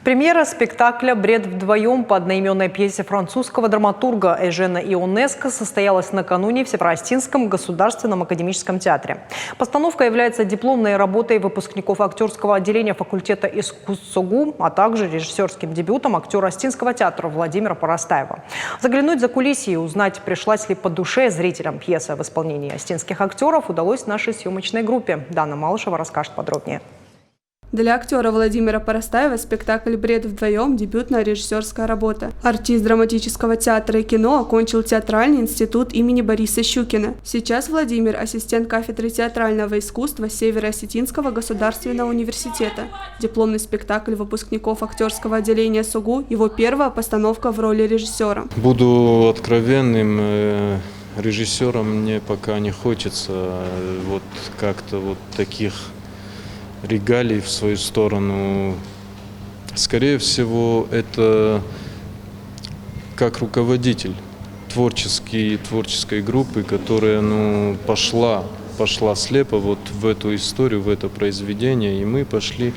Премьера спектакля «Бред вдвоем» по одноименной пьесе французского драматурга Эжена Ионеско состоялась накануне в Северо-Остинском государственном академическом театре. Постановка является дипломной работой выпускников актерского отделения факультета искусств СОГУ, а также режиссерским дебютом актера Остинского театра Владимира Парастаева. Заглянуть за кулисье и узнать, пришлась ли по душе зрителям пьеса в исполнении остинских актеров, удалось нашей съемочной группе. Дана Малышева расскажет подробнее. Для актера Владимира Парастаева спектакль «Бред вдвоем» – дебютная режиссерская работа. Артист драматического театра и кино окончил театральный институт имени Бориса Щукина. Сейчас Владимир – ассистент кафедры театрального искусства Северо-Осетинского государственного университета. Дипломный спектакль выпускников актерского отделения СОГУ – его первая постановка в роли режиссера. Буду откровенным, режиссером мне пока не хочется вот как-то вот таких регалий в свою сторону. Скорее всего, это как руководитель творческой группы, которая пошла слепо вот в эту историю, в это произведение, и мы пошли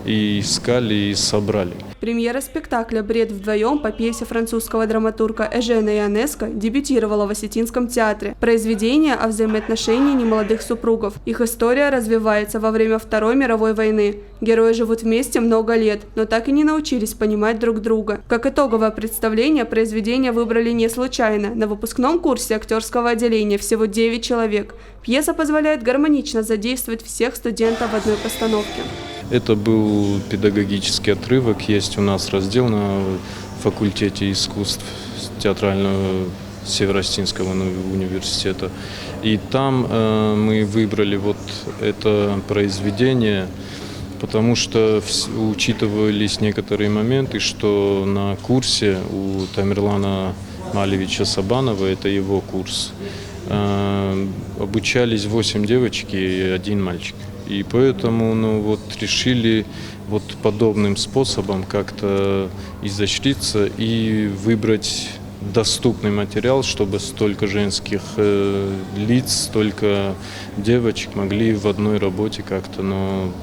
и искали, и собрали. Премьера спектакля «Бред вдвоем» по пьесе французского драматурга Эжена Ионеско дебютировала в Осетинском театре. Произведение о взаимоотношении немолодых супругов. Их история развивается во время Второй мировой войны. Герои живут вместе много лет, но так и не научились понимать друг друга. Как итоговое представление, произведение выбрали не случайно. На выпускном курсе актерского отделения всего 9 человек. Пьеса позволяет гармонично задействовать всех студентов в одной постановке. Это был педагогический отрывок. Есть у нас раздел на факультете искусств театрального Северо-Остинского университета. И там мы выбрали вот это произведение, потому что учитывались некоторые моменты, что на курсе у Тамерлана Малевича Сабанова, это его курс, обучались 8 девочек и 1 мальчик. И поэтому решили вот подобным способом как-то изощриться и выбрать доступный материал, чтобы столько женских лиц, столько девочек могли в одной работе как-то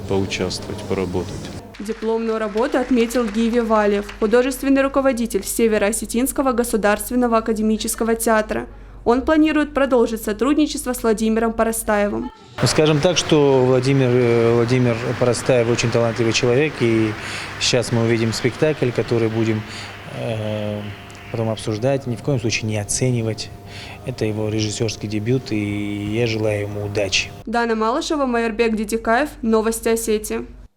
поучаствовать, поработать. Дипломную работу отметил Гиви Валев, художественный руководитель Северо-Осетинского государственного академического театра. Он планирует продолжить сотрудничество с Владимиром Парастаевым. Скажем так, что Владимир Парастаев очень талантливый человек, и сейчас мы увидим спектакль, который будем потом обсуждать, ни в коем случае не оценивать. Это его режиссерский дебют, и я желаю ему удачи. Дана Малышева, Майорбек Дидикаев, Новости Осетии.